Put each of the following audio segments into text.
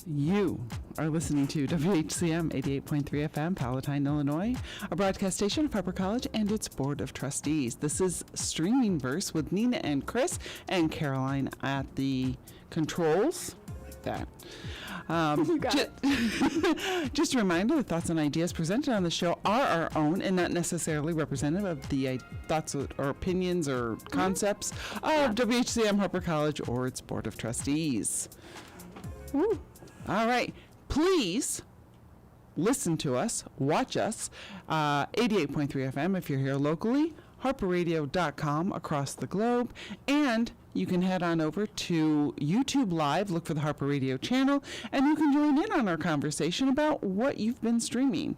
You are listening to WHCM 88.3 FM, Palatine, Illinois, a broadcast station of Harper College and its Board of Trustees. This is Streaming Verse with Nina and Chris and Caroline at the controls. Like that. You got it. Just a reminder, the thoughts and ideas presented on the show are our own and not necessarily representative of the thoughts or opinions or concepts of WHCM, Harper College, or its Board of Trustees. Woo. All right. Please listen to us, watch us, 88.3 FM if you're here locally, harperradio.com across the globe, and you can head on over to YouTube Live, look for the Harper Radio channel, and you can join in on our conversation about what you've been streaming.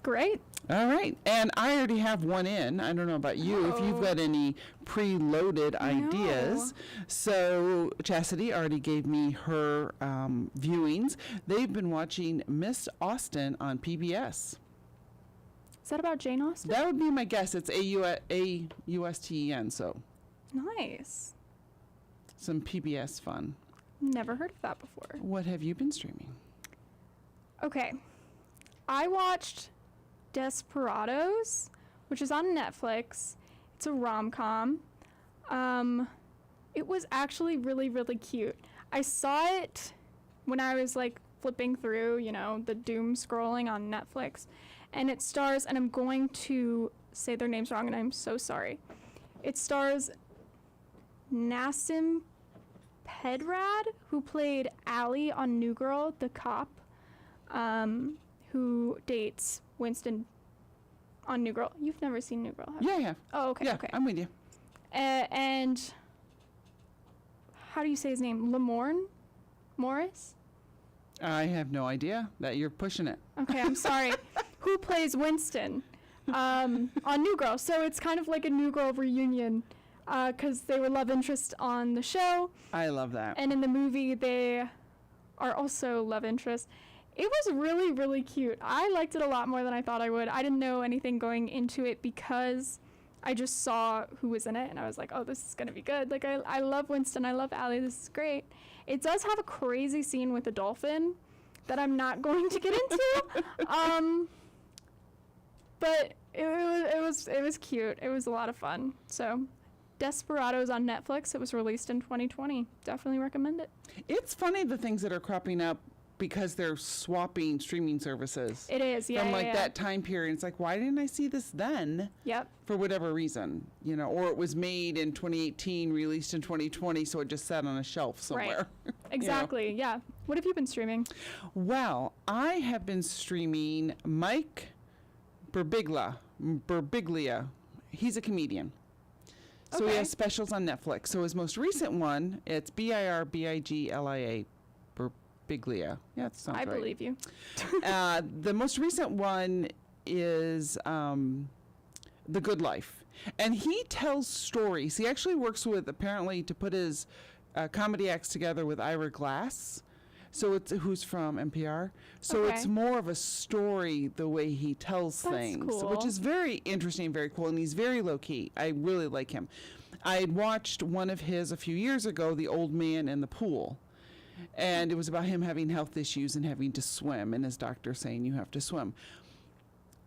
Great. All right. And I already have one in. I don't know about you, if you've got any preloaded ideas. So Chastity already gave me her viewings. They've been watching Miss Austen on PBS. Is that about Jane Austen? That would be my guess. It's A-U-S-T-E-N, so. Nice. Some PBS fun. Never heard of that before. What have you been streaming? Okay. I watched Desperados, which is on Netflix. It's a rom-com. It was actually really, really cute. I saw it when I was like flipping through, the doom scrolling on Netflix. And it stars, and I'm going to say their names wrong, and I'm so sorry. It stars Nassim Pedrad, who played Allie on New Girl, the cop, who dates Winston on New Girl. You've never seen New Girl, have you? Yeah, I have. Oh, okay, yeah, okay. I'm with you. And how do you say his name? Lamorne Morris? I have no idea that you're pushing it. Okay, I'm sorry. Who plays Winston on New Girl? So it's kind of like a New Girl reunion because they were love interest on the show. I love that. And in the movie, they are also love interest. It was really, really cute. I liked it a lot more than I thought I would. I didn't know anything going into it because I just saw who was in it, and I was like, oh, this is going to be good. Like, I love Winston. I love Allie. This is great. It does have a crazy scene with a dolphin that I'm not going to get into. But it was cute. It was a lot of fun. So, Desperados on Netflix. It was released in 2020. Definitely recommend it. It's funny the things that are cropping up because they're swapping streaming services. It is, yeah. From yeah. that time period. It's like, why didn't I see this then? Yep. For whatever reason, or it was made in 2018, released in 2020, so it just sat on a shelf somewhere. Right. Exactly, yeah. What have you been streaming? Well, I have been streaming Mike Birbiglia. He's a comedian. So he has specials on Netflix. So his most recent one, it's Birbiglia. Biglia. Yeah, that sounds I right. believe you. The most recent one is The Good Life. And he tells stories. He actually works with, apparently, to put his comedy acts together with Ira Glass. So it's who's from NPR. So Okay. it's more of a story the way he tells That's things, cool. which is very interesting, very cool, and he's very low key. I really like him. I had watched one of his a few years ago, The Old Man in the Pool. And it was about him having health issues and having to swim, and his doctor saying you have to swim.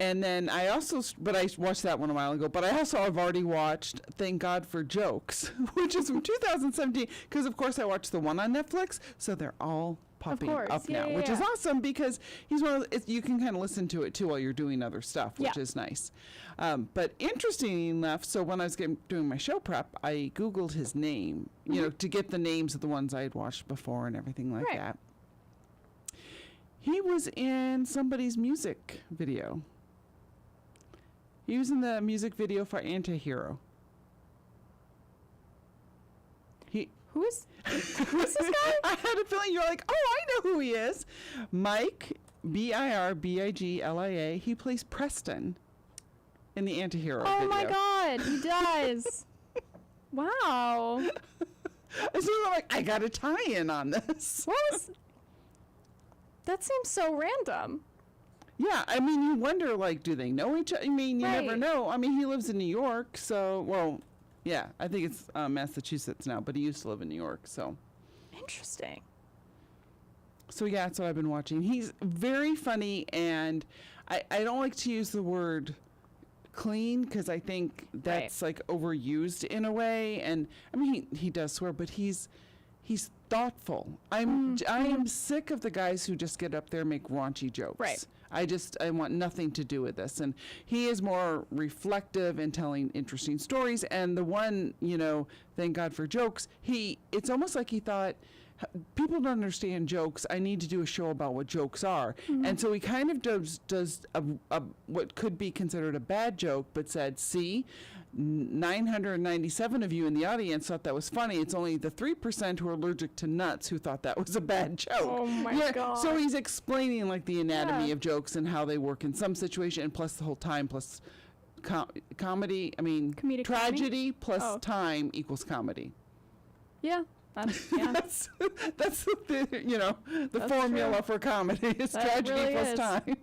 And then I also, but I watched that one a while ago, but I also have already watched Thank God for Jokes, which is from 2017, because of course I watched the one on Netflix, so they're all popping course. up Yeah, now, yeah, which is yeah. awesome because he's one of you can kind of listen to it too while you're doing other stuff, which Yeah. is nice. But interesting enough, so when I was doing my show prep, I Googled his name, you know, to get the names of the ones I had watched before and everything like Right. that. He was in somebody's music video. He was in the music video for Antihero. Who's this guy? I had a feeling you're like, oh, I know who he is. Mike, Birbiglia. He plays Preston in the Antihero Oh video. my God, he does. Wow. And so I'm like, I got a tie-in on this. What was? That seems so random. Yeah, I mean, you wonder, like, do they know each other? I mean, you never Right. know. I mean, he lives in New York, so, well, yeah, I think it's Massachusetts now, but he used to live in New York, so. Interesting. So, yeah, that's what I've been watching. He's very funny, and I don't like to use the word clean because I think that's, like, overused in a way. And, I mean, he does swear, but he's thoughtful. I am sick of the guys who just get up there and make raunchy jokes. Right. I want nothing to do with this. And he is more reflective and telling interesting stories. And the one, you know, Thank God for Jokes, it's almost like he thought, people don't understand jokes. I need to do a show about what jokes are. And so he kind of does a what could be considered a bad joke, but said, see, 997 of you in the audience thought that was funny. It's only the 3% who are allergic to nuts who thought that was a bad joke. Oh my God. So he's explaining like the anatomy Yeah. of jokes and how they work in some situation, and plus the whole time, plus comedy. I mean, Comedic tragedy plus Oh. time equals comedy. Yeah. Yeah. That's the you know the That's formula true. for comedy is That tragedy really plus is. time.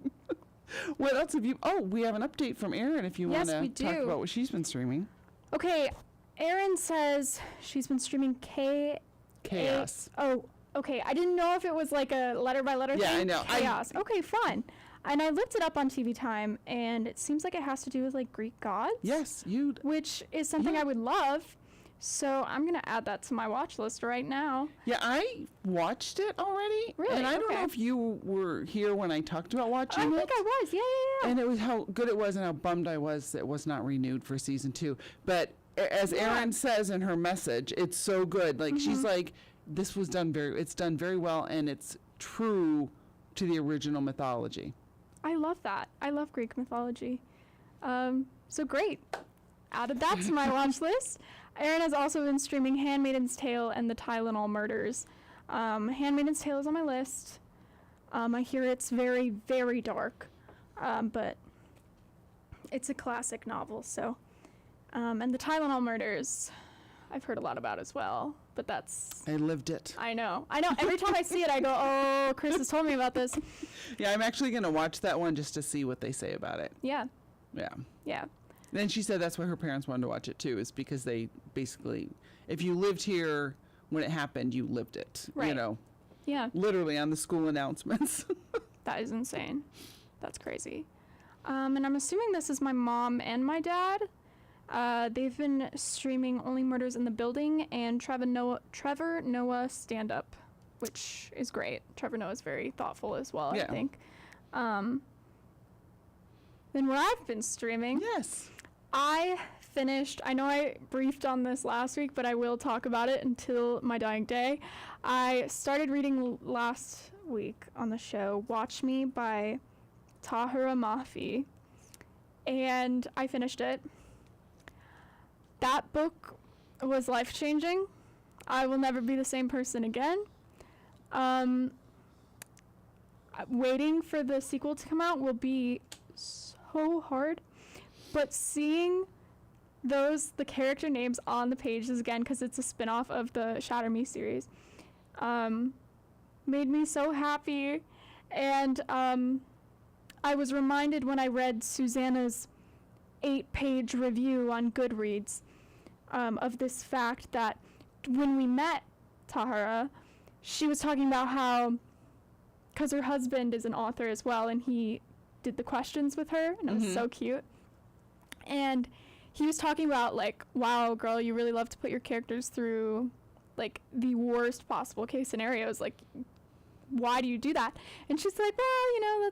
What else have you? Oh, we have an update from Erin. If you Yes, want we to talk do. about what she's been streaming. Okay. Erin says she's been streaming Chaos. Oh, okay. I didn't know if it was like a letter by letter Yeah, thing. I know. Chaos. Okay, fun. And I looked it up on TV Time, and it seems like it has to do with like Greek gods. Yes, you. Which is something Yeah. I would love. So I'm gonna add that to my watch list right now. Yeah, I watched it already. Really? And I don't Okay. know if you were here when I talked about watching I it. think I was. Yeah. And it was how good it was and how bummed I was that it was not renewed for season 2. But as Yeah. Erin says in her message, it's so good. Like she's like, it's done very well, and it's true to the original mythology. I love that. I love Greek mythology. So great. Added that to my watch list. Erin has also been streaming Handmaid's Tale and the Tylenol Murders. Handmaid's Tale is on my list. I hear it's very, very dark, but it's a classic novel. So, and the Tylenol Murders, I've heard a lot about as well. But that's I lived it. I know. Every time I see it, I go, "Oh, Chris has told me about this." Yeah, I'm actually going to watch that one just to see what they say about it. Yeah, Yeah. yeah. Then she said that's why her parents wanted to watch it too, is because they basically, if you lived here when it happened, you lived it. You Right. know, Yeah, literally on the school announcements. that is insane. That's crazy. And I'm assuming this is my mom and my dad. They've been streaming Only Murders in the Building and Trevor Noah stand-up, which is great. Trevor Noah is very thoughtful as well, Yeah. I think. Then what I've been streaming, Yes. I know I briefed on this last week, but I will talk about it until my dying day. I started reading last week on the show Watch Me by Tahira Mafi, and I finished it. That book was life-changing. I will never be the same person again. waiting for the sequel to come out will be so hard. But seeing the character names on the pages again, because it's a spin-off of the Shatter Me series, made me so happy. And I was reminded when I read Susanna's 8-page review on Goodreads of this fact that when we met Tahara, she was talking about how, because her husband is an author as well, and he did the questions with her, and it was so cute. And he was talking about, like, wow, girl, you really love to put your characters through, like, the worst possible case scenarios. Like, why do you do that? And she's like, well, you know,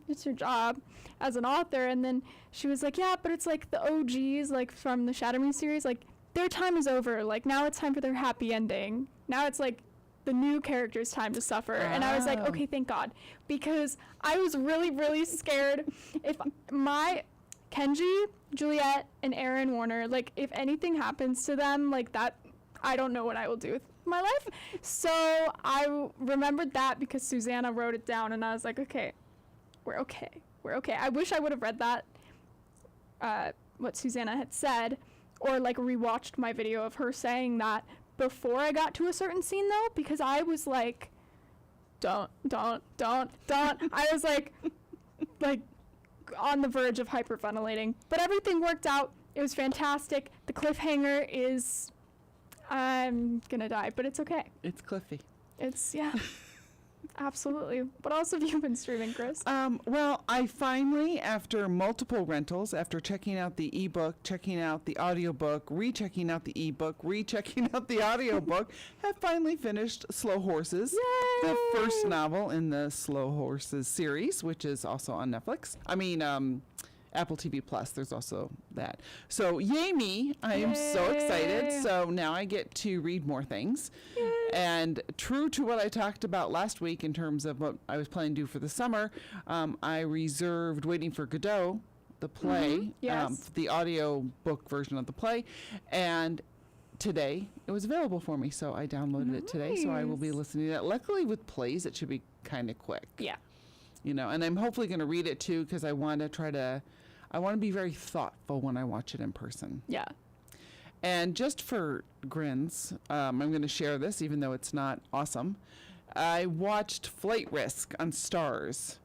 it's your job as an author. And then she was like, yeah, but it's like the OGs, like, from the Shatter Me series, like, their time is over. Like, now it's time for their happy ending. Now it's, like, the new character's time to suffer. And I was like, okay, thank God. Because I was really, really scared if my Kenji, Juliet, and Aaron Warner, like, if anything happens to them, like, that, I don't know what I will do with my life. So I remembered that because Susanna wrote it down, and I was like, okay, we're okay. We're okay. I wish I would have read that, what Susanna had said, or, like, rewatched my video of her saying that before I got to a certain scene, though, because I was like, don't. I was like on the verge of hyperventilating, but everything worked out. It was fantastic. The cliffhanger is, I'm gonna die, but it's okay. It's Cliffy. It's, yeah. Absolutely. What else have you been streaming, Chris? Well, I finally, after multiple rentals, after checking out the ebook, checking out the audiobook, rechecking out the ebook, rechecking out the audiobook, have finally finished Slow Horses, Yay! the first novel in the Slow Horses series, which is also on Netflix. I mean, Apple TV Plus, there's also that. So, yay me, I am so excited. So now I get to read more things. Yay. And true to what I talked about last week in terms of what I was planning to do for the summer, I reserved Waiting for Godot, the play, the audio book version of the play, and today it was available for me, so I downloaded it today, so I will be listening to that. Luckily with plays, it should be kind of quick. Yeah. You know, and I'm hopefully going to read it too, because I want to be very thoughtful when I watch it in person. Yeah. And just for grins, I'm going to share this, even though it's not awesome. I watched Flight Risk on Stars.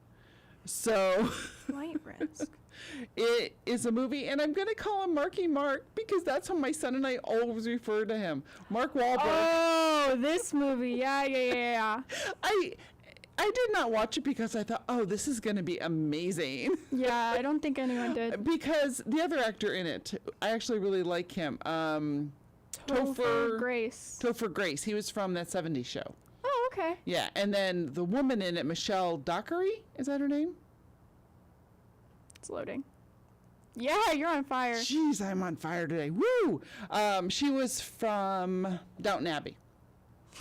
So Flight Risk. It is a movie, and I'm going to call him Marky Mark because that's how my son and I always refer to him. Mark Wahlberg. Oh, this movie. Yeah. I did not watch it because I thought, oh, this is going to be amazing. Yeah, I don't think anyone did. Because the other actor in it, I actually really like him. Topher Grace. Topher Grace. He was from that 70s show. Oh, okay. Yeah, and then the woman in it, Michelle Dockery, is that her name? It's loading. Yeah, you're on fire. Jeez, I'm on fire today. Woo! She was from Downton Abbey.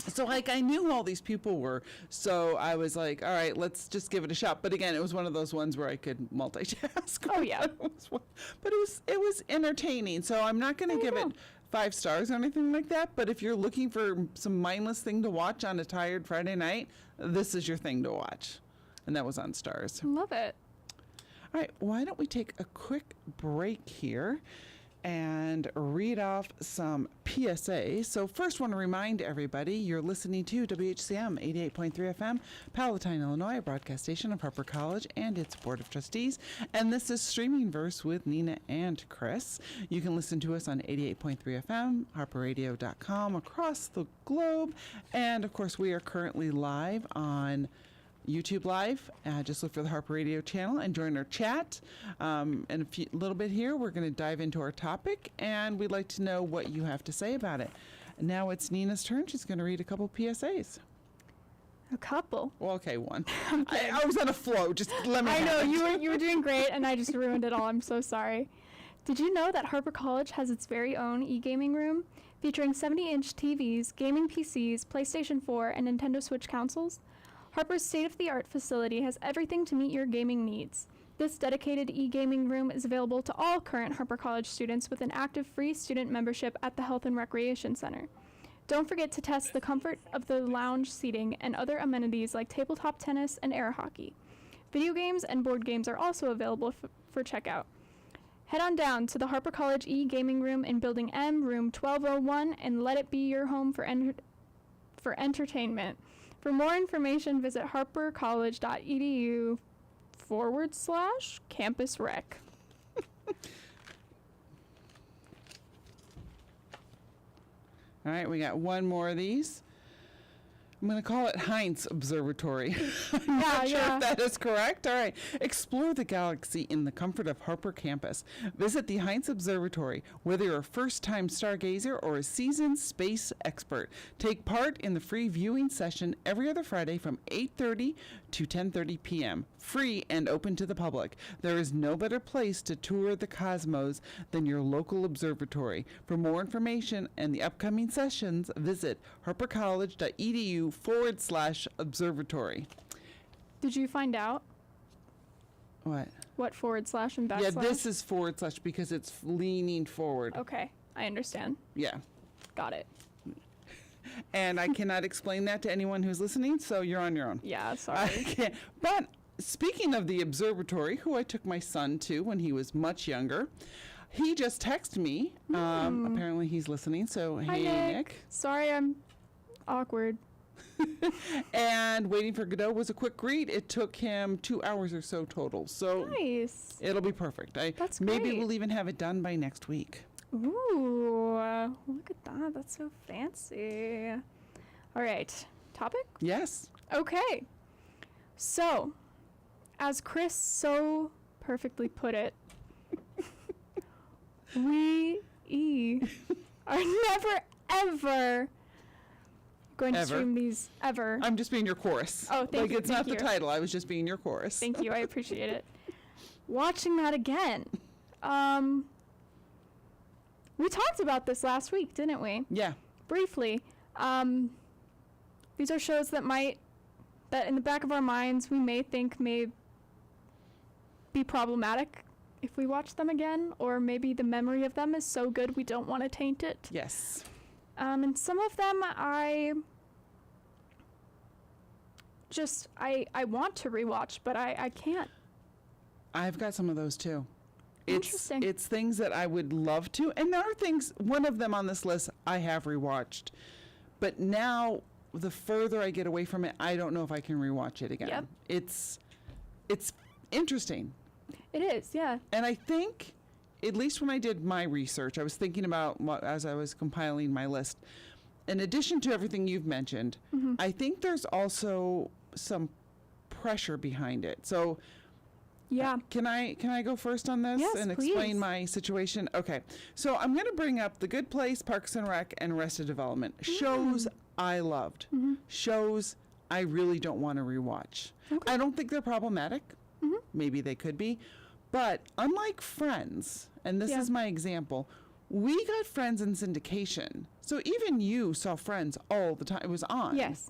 So, like, I knew who all these people were, so I was like, all right, let's just give it a shot. But again, it was one of those ones where I could multitask. Oh, yeah. But it was entertaining, so I'm not going to give it 5 stars or anything like that. But if you're looking for some mindless thing to watch on a tired Friday night, this is your thing to watch. And that was on Stars. Love it. All right, why don't we take a quick break here and read off some PSA. So first want to remind everybody you're listening to WHCM 88.3 FM, Palatine, Illinois, a broadcast station of Harper College and its Board of Trustees. And this is Streaming Verse with Nina and Chris. You can listen to us on 88.3 FM, harperradio.com, across the globe. And of course, we are currently live on YouTube Live. Just look for the Harper Radio channel and join our chat. In a little bit here, we're going to dive into our topic, and we'd like to know what you have to say about it. Now it's Nina's turn. She's going to read a couple PSAs. A couple? Well, okay, one. I was on a flow. Just let me I know, you were doing great, and I just ruined it all. I'm so sorry. Did you know that Harper College has its very own e-gaming room featuring 70-inch TVs, gaming PCs, PlayStation 4, and Nintendo Switch consoles? Harper's state-of-the-art facility has everything to meet your gaming needs. This dedicated e-gaming room is available to all current Harper College students with an active free student membership at the Health and Recreation Center. Don't forget to test the comfort of the lounge seating and other amenities like tabletop tennis and air hockey. Video games and board games are also available for checkout. Head on down to the Harper College E-Gaming Room in Building M, Room 1201, and let it be your home for entertainment. For more information, visit harpercollege.edu/campusrec. All right, we got one more of these. I'm going to call it Heinz Observatory. I'm not sure if that is correct. All right. Explore the galaxy in the comfort of Harper campus. Visit the Heinz Observatory, whether you're a first-time stargazer or a seasoned space expert. Take part in the free viewing session every other Friday from 8:30 to 10:30 p.m. Free and open to the public. There is no better place to tour the cosmos than your local observatory. For more information and the upcoming sessions, visit harpercollege.edu/observatory. Did you find out What? what / and backslash? Yeah, this is / because it's leaning forward. Okay, I understand. Yeah. Got it. And I cannot explain that to anyone who's listening, so you're on your own. Yeah, I sorry. can't. But speaking of the observatory, who I took my son to when he was much younger, he just texted me. Apparently he's listening, so Hi, hey, Nick. Sorry, I'm awkward. And Waiting for Godot was a quick read. It took him 2 hours or so total, so Nice. it'll be perfect. That's Maybe great. we'll even have it done by next week. Ooh, look at that. That's so fancy. All right, topic? Yes. Okay. So, as Chris so perfectly put it, we are never, ever going to Ever. stream these ever. I'm just being your chorus. Oh, thank you, It's thank not you. the title. I was just being your chorus. Thank you. I appreciate it. Watching that again. We talked about this last week, didn't we? Yeah. Briefly. These are shows that in the back of our minds, we may think may be problematic if we watch them again, or maybe the memory of them is so good we don't want to taint it. Yes. And some of them I want to rewatch, but I can't. I've got some of those too. Interesting. It's things that I would love to, and there are things. One of them on this list I have rewatched, but now the further I get away from it, I don't know if I can rewatch it again. Yep. It's interesting, It is, yeah. and I think, at least when I did my research, I was thinking about as I was compiling my list. In addition to everything you've mentioned, I think there's also some pressure behind it. So. Yeah. Can I go first on this Yes, and please. explain my situation? Okay. So I'm going to bring up The Good Place, Parks and Rec, and Arrested Development. Shows I loved. Shows I really don't want to rewatch. Okay. I don't think they're problematic. Maybe they could be. But unlike Friends, and this Yeah. is my example, we got Friends in syndication. So even you saw Friends all the time. It was on. Yes.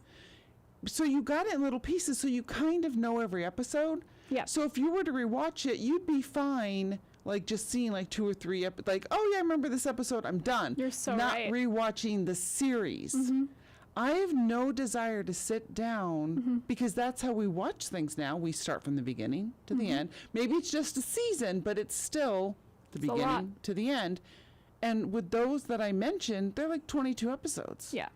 So you got it in little pieces, so you kind of know every episode. Yeah. So if you were to rewatch it, you'd be fine, like just seeing like 2 or 3 like, oh yeah, I remember this episode, I'm done. You're so Not right. rewatching the series. I have no desire to sit down because that's how we watch things now. We start from the beginning to the end. Maybe it's just a season, but it's still the It's a lot. beginning to the end. And with those that I mentioned, they're like 22 episodes. Yeah.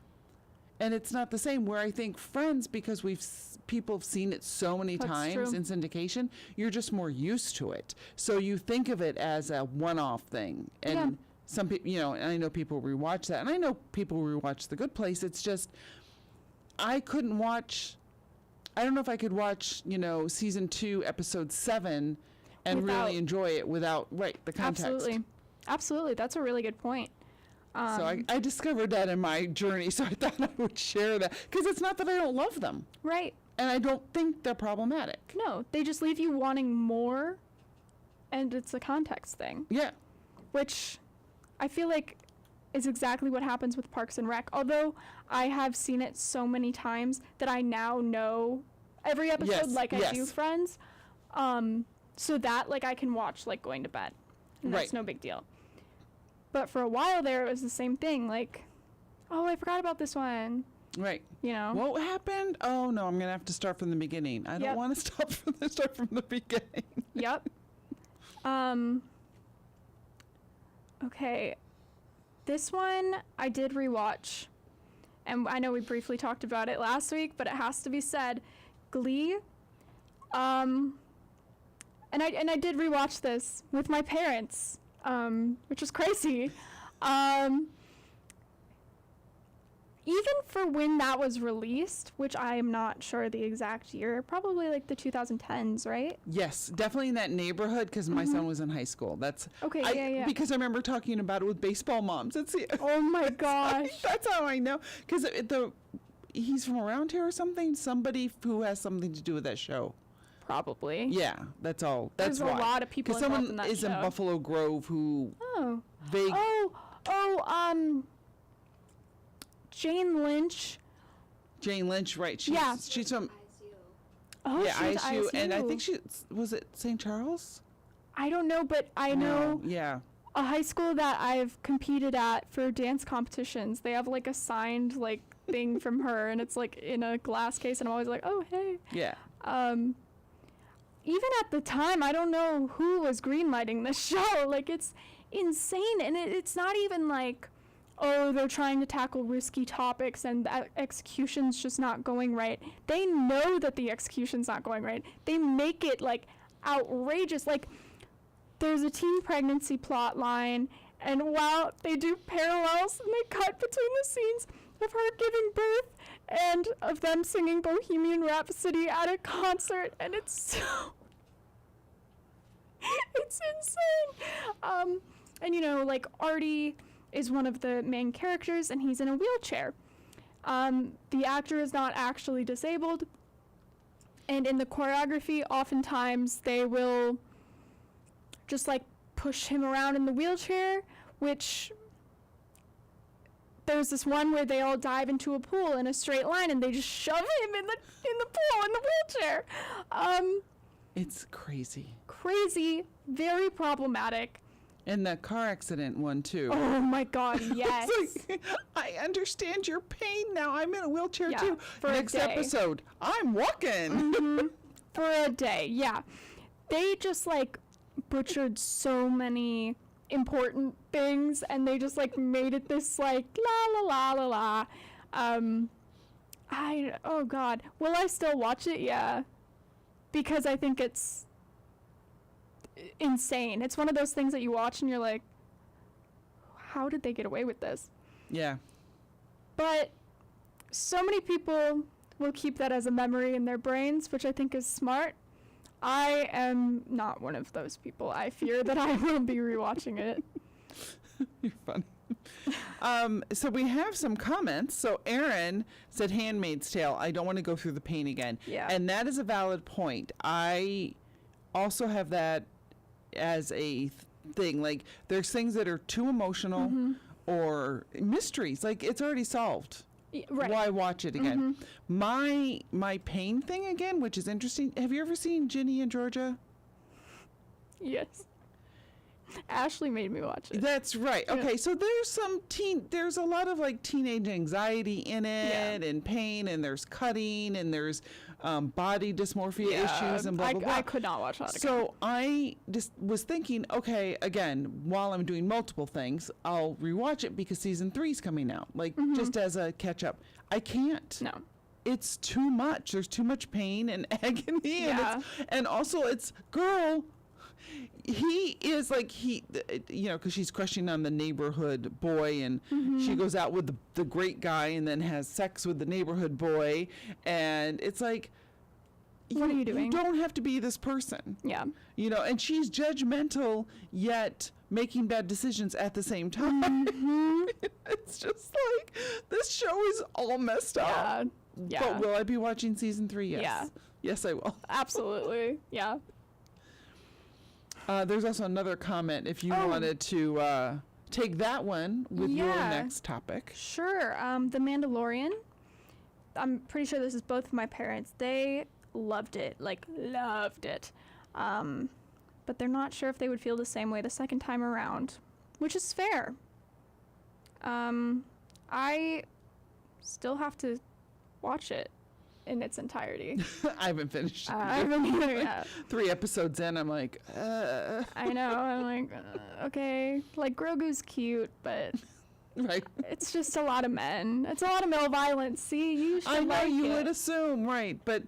And it's not the same. Where I think Friends, because people have seen it so many That's times true. in syndication, you're just more used to it. So you think of it as a one-off thing. And Yeah. some people, and I know people rewatch that, and I know people rewatch The Good Place. It's just I couldn't watch. I don't know if I could watch, season 2, episode 7, and Without- really enjoy it without the context. Absolutely. That's a really good point. So I discovered that in my journey, so I thought I would share that. Because it's not that I don't love them, Right. and I don't think they're problematic. No, they just leave you wanting more, and it's a context thing, Yeah, which I feel like is exactly what happens with Parks and Rec. Although I have seen it so many times that I now know every episode Yes, like I do yes. Friends, so that I can watch going to bed, and that's Right. no big deal. But for a while there, it was the same thing. oh, I forgot about this one. Right. You know. What happened? Oh no, I'm gonna have to start from the beginning. I don't Yep. want to start from the beginning. Yep. Okay. This one I did rewatch. And I know we briefly talked about it last week, but it has to be said. Glee. And I did rewatch this with my parents, which was crazy. Even for when that was released, which I am not sure the exact year, probably like the 2010s, right? Yes, definitely in that neighborhood because my son was in high school. That's Okay, yeah. Because I remember talking about it with baseball moms. That's it. Oh my gosh. That's how I know. Because he's from around here or something. Somebody who has something to do with that show. Probably. Yeah, that's all. That's There's why. a lot of people Because involved someone in that is show. in Buffalo Grove who Oh. vague. Jane Lynch. Jane Lynch, right? Yeah. She's from Oh, yeah, she's ISU, and I ISU. think was it St. Charles? I don't know, but I know Yeah. a high school that I've competed at for dance competitions. They have like a signed like thing from her, and it's like in a glass case, and I'm always like, oh hey. Yeah. Even at the time, I don't know who was greenlighting this show. Like, it's insane, and it's not even like, oh, they're trying to tackle risky topics and the execution's just not going right. They know that the execution's not going right. They make it like outrageous. Like, there's a teen pregnancy plot line, and while they do parallels and they cut between the scenes of her giving birth and of them singing Bohemian Rhapsody at a concert, and it's so it's insane. And you know, like, Artie is one of the main characters, and he's in a wheelchair. The actor is not actually disabled, and in the choreography, oftentimes they will just like push him around in the wheelchair, which there's this one where they all dive into a pool in a straight line, and they just shove him in the pool in the wheelchair. It's crazy. Crazy, very problematic. And the car accident one too. Oh my God, yes. It's like, I understand your pain now. I'm in a wheelchair Yeah, too. for a Next day. episode, I'm walking. For a day, yeah. They just like butchered so many important things, and they just like made it this like la la la la la. Oh God, will I still watch it? Yeah, because I think it's insane. It's one of those things that you watch and you're like, how did they get away with this? Yeah. But so many people will keep that as a memory in their brains, which I think is smart. I am not one of those people. I fear that I will be rewatching it. You're funny. So we have some comments. So Aaron said Handmaid's Tale. I don't want to go through the pain again. Yeah. And that is a valid point. I also have that as a thing. Like, there's things that are too emotional or mysteries. Like, it's already solved. Right. Why watch it again? My pain thing again, which is interesting. Have you ever seen Ginny and Georgia? Yes. Ashley made me watch it. That's right. Yeah. Okay, so there's a lot of like teenage anxiety in it, and pain, and there's cutting, and there's body dysmorphia issues, and blah blah blah. I could not watch that again. So I just was thinking, okay, again, while I'm doing multiple things, I'll rewatch it because season 3's coming out, like just as a catch up. I can't. No. It's too much. There's too much pain and agony, Yeah. and also it's girl. He is like because she's crushing on the neighborhood boy, and she goes out with the great guy, and then has sex with the neighborhood boy, and it's like, What are you doing? You don't have to be this person, Yeah. and she's judgmental yet making bad decisions at the same time. It's just like, this show is all messed up. Yeah. Yeah. But will I be watching season 3? Yes. Yeah. Yes, I will. Absolutely. Yeah. There's also another comment if you wanted to take that one with your Yeah. next topic. Sure. The Mandalorian. I'm pretty sure this is both of my parents. They loved it. Like, loved it. But they're not sure if they would feel the same way the second time around, which is fair. I still have to watch it in its entirety. I haven't finished. I haven't either yet. 3 episodes in, I'm like, I know. I'm like, okay. Like, Grogu's cute, but right. it's just a lot of men. It's a lot of male violence. See, you should I know like you it. would assume, right? But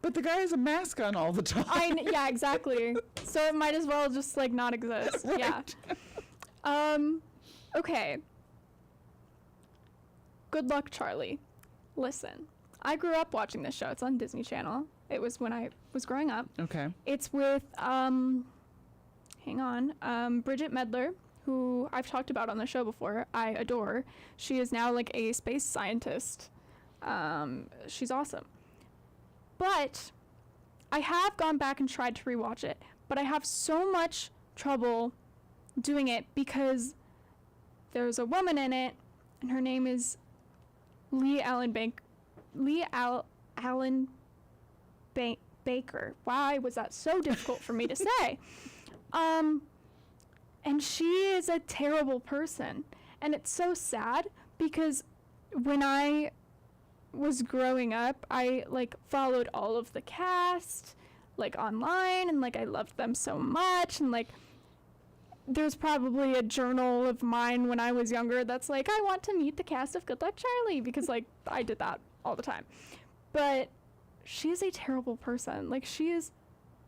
the guy has a mask on all the time. Yeah, exactly. So it might as well just like not exist. Right. Yeah. Okay. Good luck, Charlie. Listen, I grew up watching this show. It's on Disney Channel. It was when I was growing up. Okay. It's with hang on, Bridget Medler, who I've talked about on the show before. I adore. She is now like a space scientist. She's awesome. But I have gone back and tried to rewatch it, but I have so much trouble doing it because there's a woman in it, and her name is Allen Baker. Why was that so difficult for me to say? And she is a terrible person, and it's so sad because when I was growing up, I like followed all of the cast like online, and like I loved them so much, and like there's probably a journal of mine when I was younger that's like, I want to meet the cast of Good Luck Charlie, because like I did that all the time. But she is a terrible person. Like, she is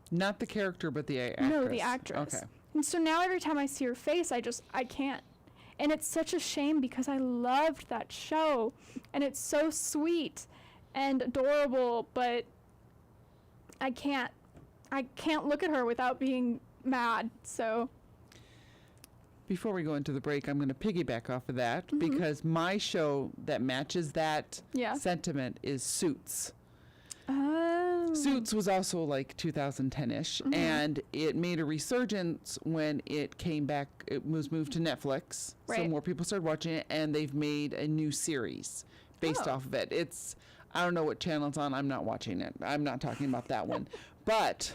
Not the character, but the actress. no, the actress. Okay. And so now every time I see her face, I can't. And it's such a shame because I loved that show, and it's so sweet and adorable, but I can't look at her without being mad. So Before we go into the break, I'm going to piggyback off of that because my show that matches that yeah. sentiment is Suits. Oh. Suits was also like 2010-ish, and it made a resurgence when it came back. It was moved to Netflix, so Right. more people started watching it, and they've made a new series based Oh. off of it. It's, I don't know what channel it's on. I'm not watching it. I'm not talking about that one. But,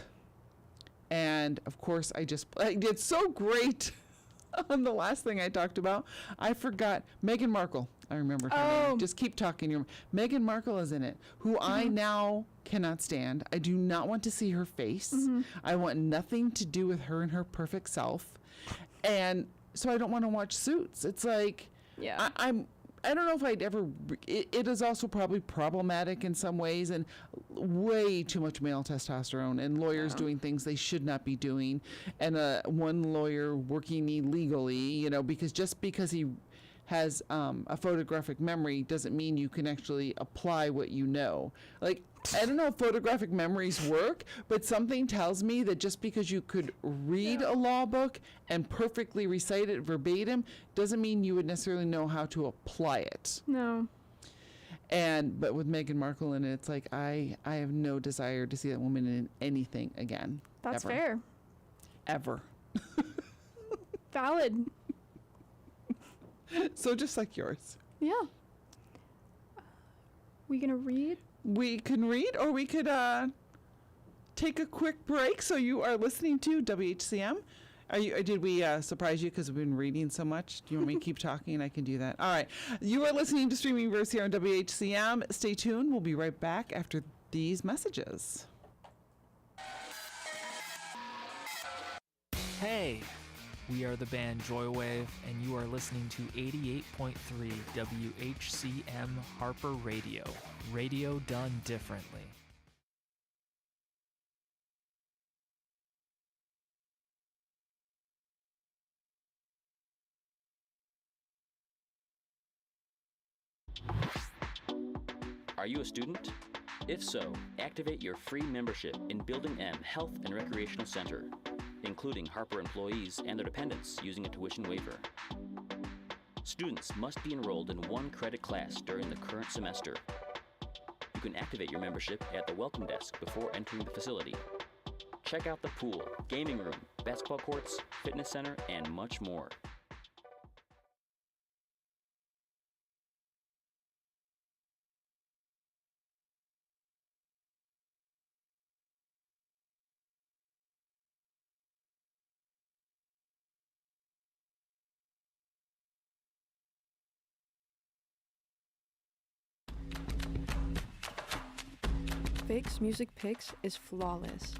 and of course, I did so great on the last thing I talked about. I forgot Meghan Markle. I remember her name. Just keep talking. Meghan Markle is in it, who I now cannot stand. I do not want to see her face. I want nothing to do with her and her perfect self. And so I don't want to watch Suits. It's like, Yeah. I don't know if I'd ever, it is also probably problematic in some ways, and way too much male testosterone, and lawyers doing things they should not be doing, and one lawyer working illegally, because just because he has a photographic memory doesn't mean you can actually apply what you know. Like, I don't know if photographic memories work, but something tells me that just because you could read a law book and perfectly recite it verbatim doesn't mean you would necessarily know how to apply it. No. But with Meghan Markle in it, it's like I have no desire to see that woman in anything again. That's ever. fair. Ever. Valid. So just like yours. Yeah. We gonna read? We can read, or we could take a quick break. So you are listening to WHCM. Did we surprise you because we've been reading so much? Do you want me to keep talking? I can do that. All right. You are listening to Streaming Verse here on WHCM. Stay tuned. We'll be right back after these messages. Hey, we are the band Joywave, and you are listening to 88.3 WHCM Harper Radio. Radio done differently. Are you a student? If so, activate your free membership in Building M Health and Recreational Center, including Harper employees and their dependents using a tuition waiver. Students must be enrolled in one credit class during the current semester. You can activate your membership at the welcome desk before entering the facility. Check out the pool, gaming room, basketball courts, fitness center, and much more. Fakes Music Picks is flawless.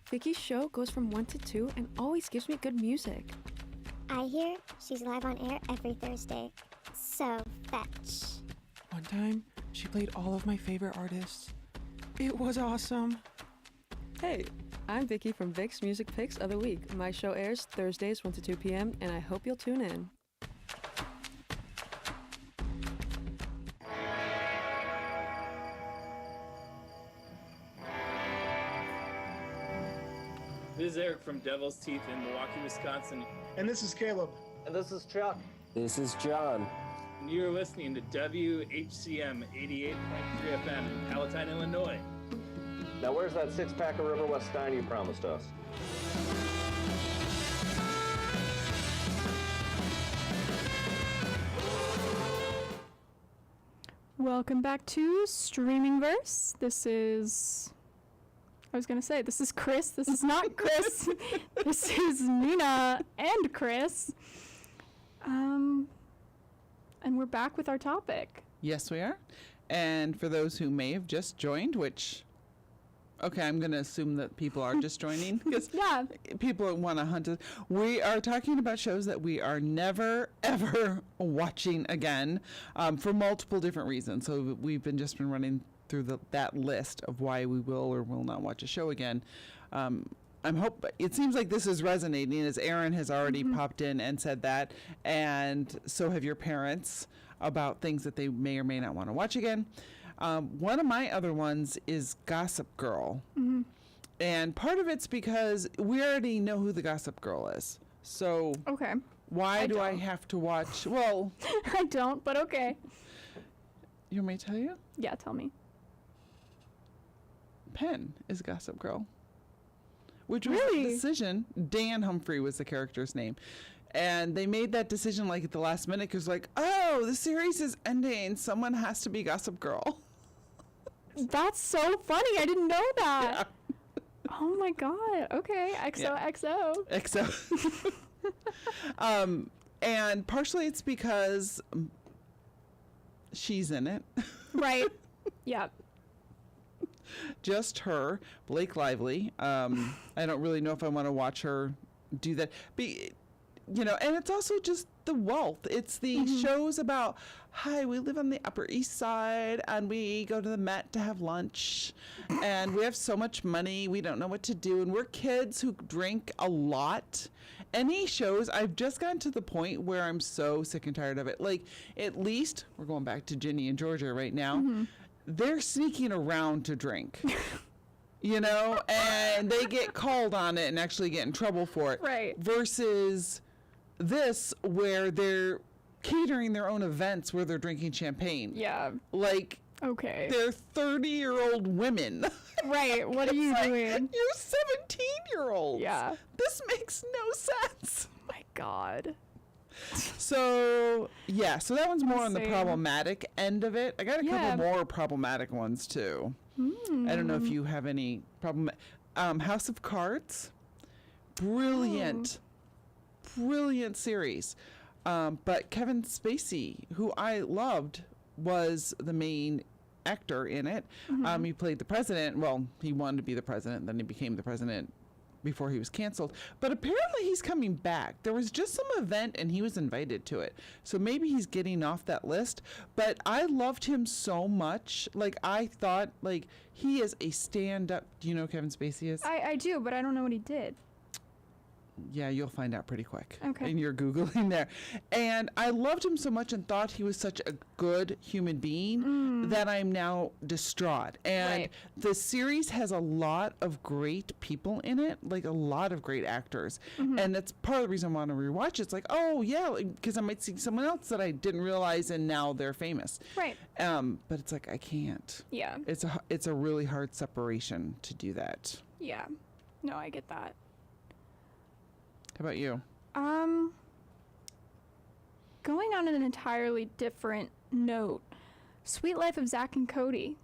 Vicky's show goes from 1 to 2 and always gives me good music. I hear she's live on air every Thursday. So fetch. One time, she played all of my favorite artists. It was awesome. Hey, I'm Vicky from Vic's Music Picks of the Week. My show airs Thursdays 1 to 2 p.m. and I hope you'll tune in. This is Eric from Devil's Teeth in Milwaukee, Wisconsin, And this is Caleb. And this is Chuck. This is John. and you're listening to WHCM 88.3 FM in Palatine, Illinois. Now where's that six-pack of River West Stein you promised us? Welcome back to Streamingverse. This is Chris. This is not Chris. This is Nina and Chris. And we're back with our topic. Yes, we are. And for those who may have just joined, which, okay, I'm going to assume that people are just joining because Yeah. people want to hunt us. We are talking about shows that we are never, ever watching again for multiple different reasons. So we've just been running through that list of why we will or will not watch a show again. It seems like this is resonating as Aaron has already popped in and said that, and so have your parents about things that they may or may not want to watch again. One of my other ones is Gossip Girl. And part of it's because we already know who the Gossip Girl is. So Okay. why do I don't. have to watch? Well, I don't, but okay. you want me to tell you? Yeah, tell me. Penn is Gossip Girl. Which was Really? a decision. Dan Humphrey was the character's name. And they made that decision like at the last minute because like, oh, the series is ending. Someone has to be Gossip Girl. That's so funny. I didn't know that. Yeah. Oh my god. Okay. XOXO. XO. And partially it's because she's in it. Right. Yeah. Just her, Blake Lively. I don't really know if I want to watch her do that. And it's also just the wealth. It's the shows about, hi, we live on the Upper East Side and we go to the Met to have lunch and we have so much money, we don't know what to do, and we're kids who drink a lot. Any shows, I've just gotten to the point where I'm so sick and tired of it. Like, at least, we're going back to Ginny and Georgia right now, they're sneaking around to drink. And they get called on it and actually get in trouble for it. Right. Versus this, where they're catering their own events where they're drinking champagne. Yeah. Like, Okay. they're 30-year-old women. Right. What are you doing? You're 17-year-olds. Yeah. This makes no sense. My god. So, yeah. So that one's more on the Insane. problematic end of it. I got a Yeah. couple more problematic ones, too. I don't know if you have any problem. House of Cards. Brilliant. Brilliant series. But Kevin Spacey, who I loved, was the main actor in it. He played the president. Well, he wanted to be the president, then he became the president before he was canceled. But apparently he's coming back. There was just some event and he was invited to it. So maybe he's getting off that list. But I loved him so much. Like, I thought, like, he is a stand-up. Do you know who Kevin Spacey is? I do, but I don't know what he did. Yeah, you'll find out pretty quick. Okay. And you're Googling there. And I loved him so much and thought he was such a good human being that I'm now distraught. And Right. the series has a lot of great people in it, like a lot of great actors. And that's part of the reason I want to rewatch it. It's like, oh, yeah, because I might see someone else that I didn't realize and now they're famous. Right. But it's like, I can't. Yeah. It's a really hard separation to do that. Yeah. No, I get that. How about you? Going on an entirely different note, Sweet Life of Zach and Cody.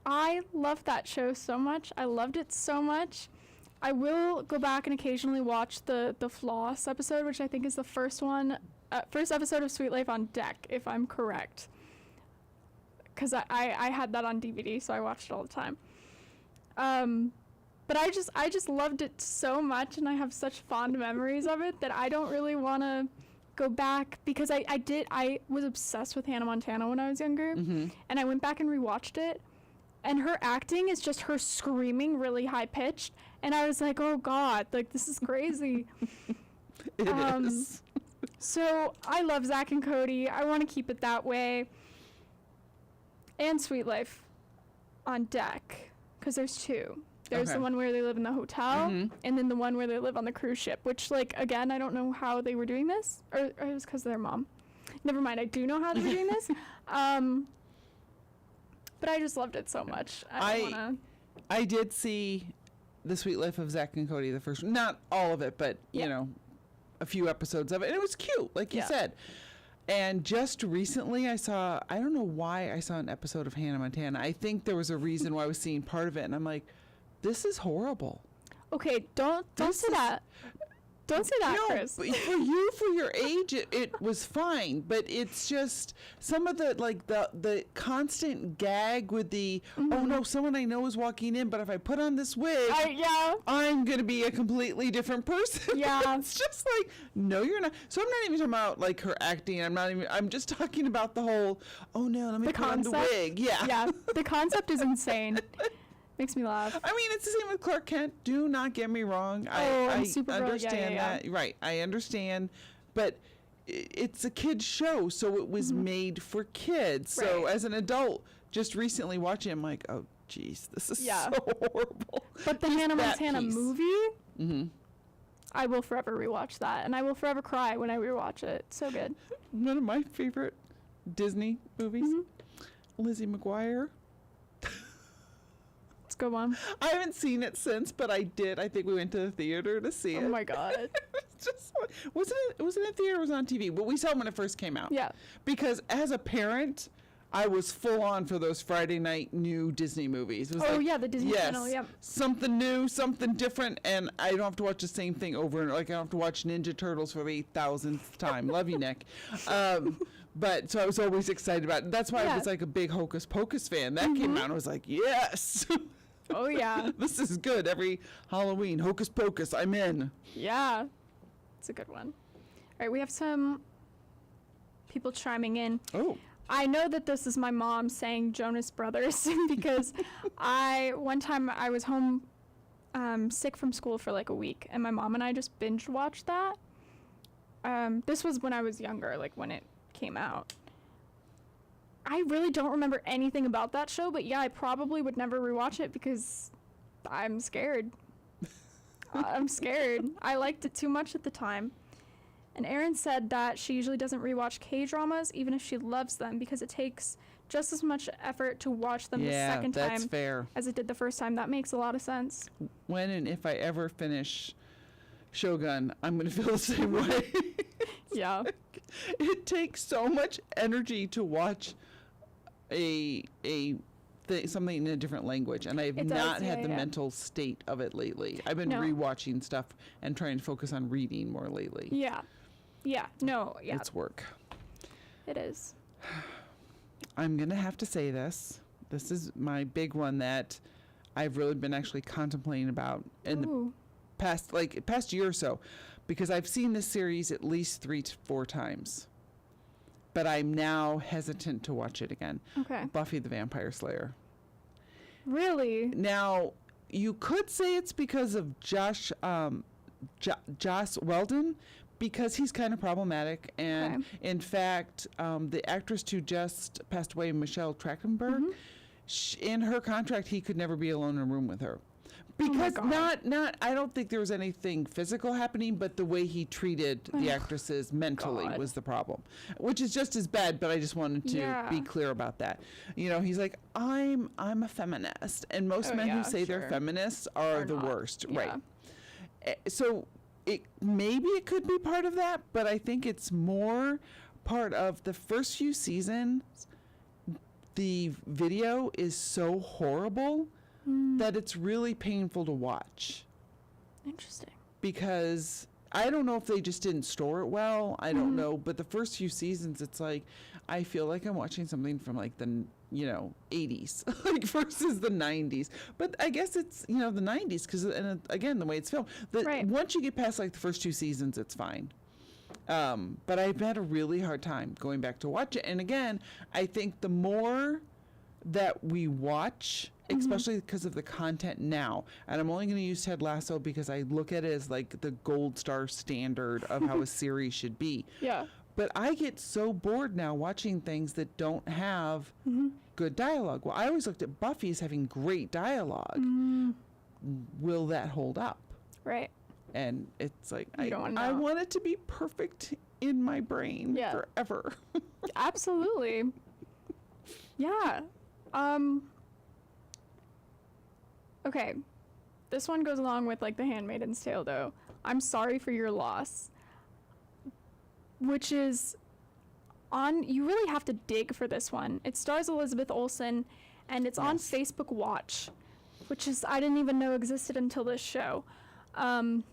I loved that show so much. I loved it so much. I will go back and occasionally watch the Floss episode, which I think is the first episode of Sweet Life on deck, if I'm correct. Because I had that on DVD, so I watched it all the time. But I just loved it so much, and I have such fond memories of it that I don't really want to go back, because I was obsessed with Hannah Montana when I was younger, and I went back and rewatched it, and her acting is just her screaming really high pitched, and I was like, oh God, like this is crazy. It is. So I love Zach and Cody. I want to keep it that way. And Sweet Life on deck, because there's two. There's the one where they live in the hotel, and then the one where they live on the cruise ship, which, like, again, I don't know how they were doing this, or it was because of their mom. Never mind, I do know how they're doing this. But I just loved it so much. I did see The Sweet Life of Zach and Cody, the first, not all of it, but, you know, a few episodes of it, and it was cute, like you said. And just recently I don't know why I saw an episode of Hannah Montana. I think there was a reason why I was seeing part of it, and I'm like, this is horrible. Okay, don't say that. Don't say that, no, Chris. For you, for your age, it was fine. But it's just some of the, like, the constant gag with the, oh no, someone I know is walking in, but if I put on this wig, I'm going to be a completely different person. Yeah. It's just like, no, you're not. So I'm not even talking about, like, her acting. I'm just talking about the whole, oh no, let me put on the wig. Yeah. Yeah, the concept is insane. Makes me laugh. I mean, it's the same with Clark Kent. Do not get me wrong. I understand that. Right. I understand. But it's a kid's show, so it was made for kids. Right. So as an adult, just recently watching, I'm like, oh, geez, this is so horrible. But the Hannah Montana movie, I will forever rewatch that. And I will forever cry when I rewatch it. So good. One of my favorite Disney movies, Lizzie McGuire. Good one. I haven't seen it since, but I did. I think we went to the theater to see it. Oh my God. It was in a theater, it was on TV, but we saw it when it first came out. Yeah. Because as a parent, I was full on for those Friday night new Disney movies. It was the Disney Channel, yeah. Something new, something different, and I don't have to watch the same thing over and like I don't have to watch Ninja Turtles for the 8,000th time. Love you, Nick. But so I was always excited about it. That's why I was like a big Hocus Pocus fan. That came out and I was like, yes. Oh, yeah. This is good. Every Halloween, Hocus Pocus, I'm in. Yeah. It's a good one. All right, we have some people chiming in. Oh. I know that this is my mom saying Jonas Brothers because one time I was home sick from school for like a week, and my mom and I just binge watched that. This was when I was younger, like when it came out. I really don't remember anything about that show, but yeah, I probably would never rewatch it because I'm scared. I'm scared. I liked it too much at the time. And Erin said that she usually doesn't rewatch K-dramas, even if she loves them, because it takes just as much effort to watch them the second time that's fair. as it did the first time. That makes a lot of sense. When and if I ever finish Shogun, I'm going to feel the same way. Yeah. It takes so much energy to watch something in a different language, and I have not had the mental state of it lately. I've been rewatching stuff and trying to focus on reading more lately. Yeah. Yeah. No. Yeah. It's work. It is. I'm going to have to say this. This is my big one that I've really been actually contemplating about in the past year or so, because I've seen this series at least 3 to 4 times. But I'm now hesitant to watch it again. Okay. Buffy the Vampire Slayer. Really? Now, you could say it's because of Joss Whedon, because he's kind of problematic. And in fact, the actress who just passed away, Michelle Trachtenberg, in her contract, he could never be alone in a room with her. Because I don't think there was anything physical happening, but the way he treated the actresses mentally was the problem, which is just as bad. But I just wanted to be clear about that. You know, he's like, I'm a feminist, and most men who say they're feminists are the worst, right? So maybe it could be part of that, but I think it's more part of the first few seasons. The video is so horrible that it's really painful to watch. Interesting. Because I don't know if they just didn't store it well. I don't know. But the first few seasons, it's like, I feel like I'm watching something from like the 80s like versus the 90s. But I guess it's, the 90s because, again, the way it's filmed. Right. Once you get past like the first 2 seasons, it's fine. But I've had a really hard time going back to watch it. And again, I think the more that we watch, especially because of the content now, and I'm only going to use Ted Lasso because I look at it as like the gold star standard of how a series should be. Yeah. But I get so bored now watching things that don't have good dialogue. Well, I always looked at Buffy as having great dialogue. Will that hold up? Right. And it's like, You don't wanna I know. want it to be perfect in my brain Yeah. forever. Absolutely. Yeah. Okay. This one goes along with like The Handmaid's Tale though. I'm sorry for your loss. Which is you really have to dig for this one. It stars Elizabeth Olsen and it's on Facebook Watch, which is I didn't even know existed until this show. I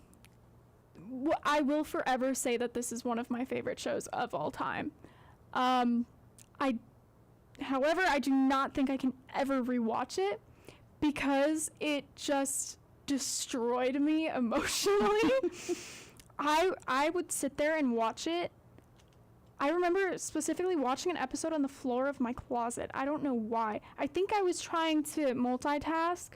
will forever say that this is one of my favorite shows of all time. However, I do not think I can ever rewatch it because it just destroyed me emotionally. I would sit there and watch it. I remember specifically watching an episode on the floor of my closet. I don't know why. I think I was trying to multitask.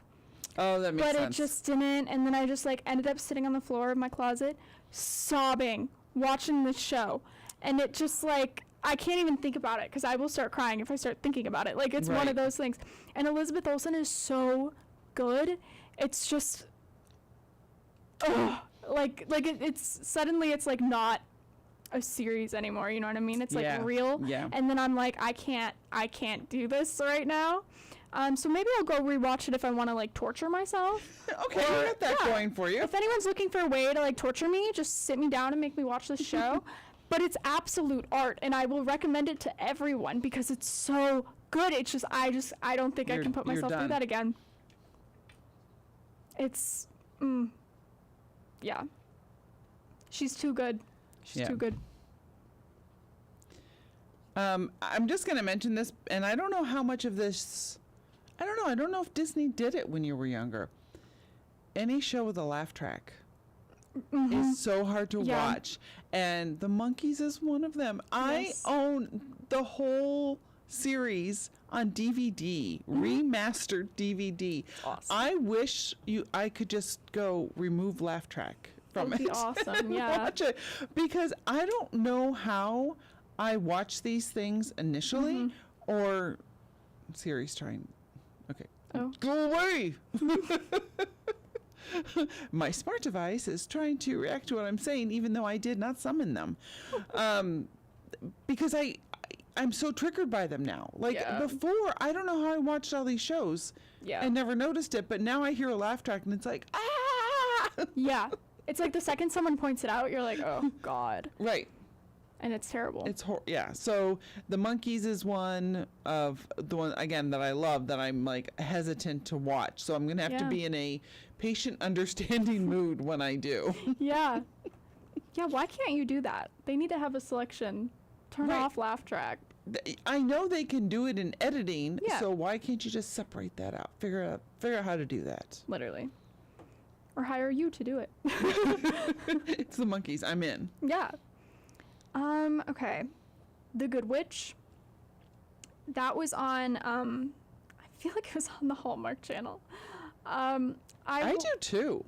Oh, that makes sense. But it just didn't, and then I just like ended up sitting on the floor of my closet, sobbing, watching the show, and it just like I can't even think about it because I will start crying if I start thinking about it. Like it's one of those things. And Elizabeth Olsen is so good. It's just, it's suddenly it's like not a series anymore. You know what I mean? It's like real. Yeah. And then I'm like, I can't do this right now. So maybe I'll go rewatch it if I want to like torture myself. Okay, you got that going for you. If anyone's looking for a way to like torture me, just sit me down and make me watch this show. But it's absolute art, and I will recommend it to everyone because it's so good. It's just I don't think I can put myself through that again. It's yeah. She's too good. She's too good. I'm just going to mention this, and I don't know how much of this, I don't know if Disney did it when you were younger. Any show with a laugh track is so hard to watch, and The Monkees is one of them. Yes. I own the whole series on DVD, remastered DVD. Awesome. I wish I could just go remove laugh track from That'd it. be awesome, and yeah. watch it, because I don't know how I watch these things initially, or Siri's trying. Okay. Oh. Go away. My smart device is trying to react to what I'm saying, even though I did not summon them. Because I'm so triggered by them now. Like before, I don't know how I watched all these shows. Yeah. I never noticed it, but now I hear a laugh track and it's like, ah! Yeah. It's like the second someone points it out, you're like, oh God. Right. And it's terrible. It's so The Monkees is one of the one again that I love that I'm like hesitant to watch. So I'm gonna have to be in a patient, understanding mood when I do. Yeah. Yeah, why can't you do that? They need to have a selection. Turn off laugh track. I know they can do it in editing, Yeah. so why can't you just separate that out? Figure out how to do that. Literally. Or hire you to do it. It's The Monkees. I'm in. Yeah. Okay. The Good Witch. That was on, I feel like it was on the Hallmark Channel. I do too.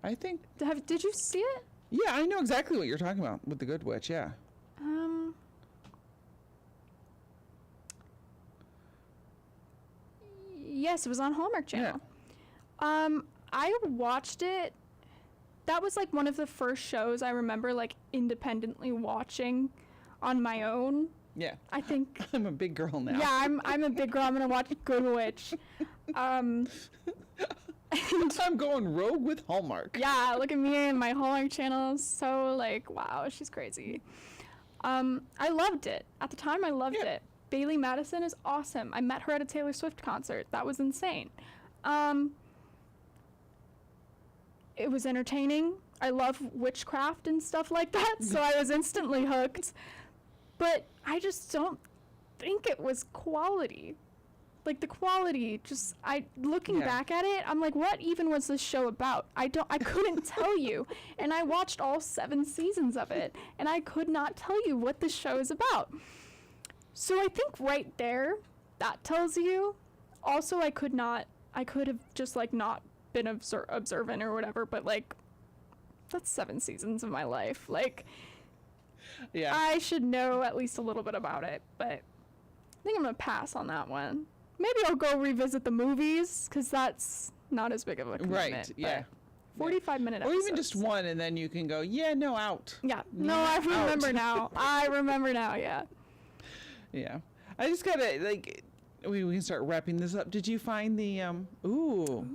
I think. Did you see it? Yeah, I know exactly what you're talking about with The Good Witch, yeah. Yes, it was on Hallmark Channel. I watched it. That was like one of the first shows I remember like independently watching on my own. Yeah. I think I'm a big girl now. Yeah, I'm a big girl. I'm gonna watch Good Witch. I'm going rogue with Hallmark. Yeah, look at me and my Hallmark Channel. So like, wow, she's crazy. I loved it. At the time, I loved it. Bailey Madison is awesome. I met her at a Taylor Swift concert. That was insane. It was entertaining. I love witchcraft and stuff like that, so I was instantly hooked. But I just don't think it was quality. Like the quality, just looking Yeah. back at it, I'm like, what even was this show about? I couldn't tell you. And I watched all 7 seasons of it, and I could not tell you what this show is about. So I think right there, that tells you. Also, I could have just like not been observant or whatever, but like, that's 7 seasons of my life. Like, Yeah. I should know at least a little bit about it, but I think I'm gonna pass on that one. Maybe I'll go revisit the movies, because that's not as big of a commitment. Right, yeah. 45-minute Or episodes. even just one, and then you can go, yeah, no, out. Yeah. No, Yeah, I remember out. now. I remember now, yeah. Yeah. I just gotta, like, we can start wrapping this up. Did you find the, Ooh.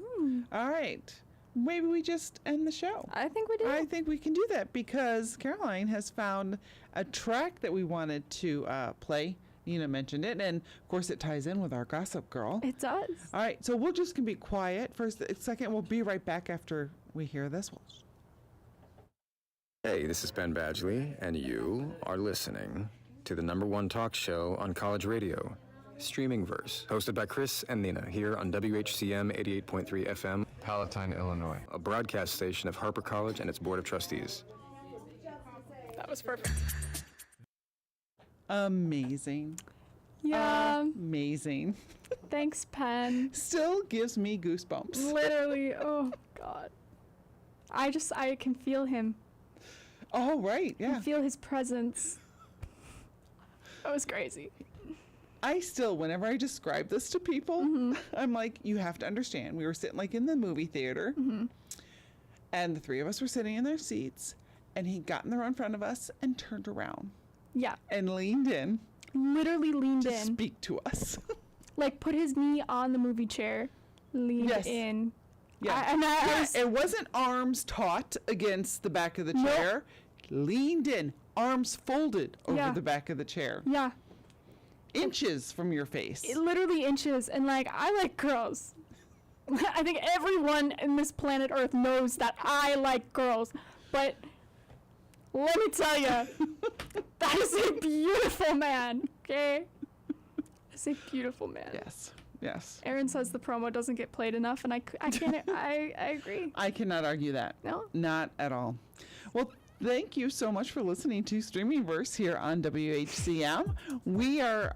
All right. Maybe we just end the show. I think we did. I think we can do that because Caroline has found a track that we wanted to play. Nina mentioned it, and of course it ties in with our Gossip Girl. It does. All right, so we'll just be quiet for a second. We'll be right back after we hear this one. Hey, this is Ben Badgley, and you are listening to the #1 talk show on college radio, Streaming Verse, hosted by Chris and Nina here on WHCM 88.3 FM, Palatine, Illinois, a broadcast station of Harper College and its Board of Trustees. That was perfect. Amazing. Yeah. Amazing. Thanks, Pen. Still gives me goosebumps. Literally. Oh, God. I can feel him. Oh, right, I yeah. can feel his presence. That was crazy. I still, whenever I describe this to people, I'm like, you have to understand. We were sitting like in the movie theater, and the 3 of us were sitting in their seats, and he got in the row in front of us and turned around. Yeah. And leaned in. Literally leaned to in. speak to us. Like, put his knee on the movie chair, leaned in. Yeah. It wasn't arms taut against the back of the chair. Leaned in, arms folded over the back of the chair. Yeah. Inches from your face. Literally inches. And, like, I like girls. I think everyone in this planet Earth knows that I like girls. But let me tell you, that is a beautiful man, okay? It's a beautiful man. Yes. Yes. Aaron says the promo doesn't get played enough, and I can't, I agree. I cannot argue that. No? Not at all. Well, thank you so much for listening to Streaming Verse here on WHCM. We are,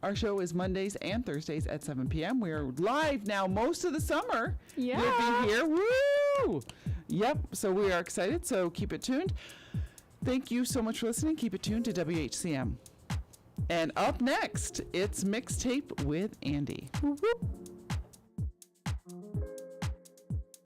our show is Mondays and Thursdays at 7 p.m. We are live now most of the summer. Yeah. We'll be here. Woo! Yep. So we are excited. So keep it tuned. Thank you so much for listening. Keep it tuned to WHCM. And up next, it's Mixtape with Andy. Whoop, whoop.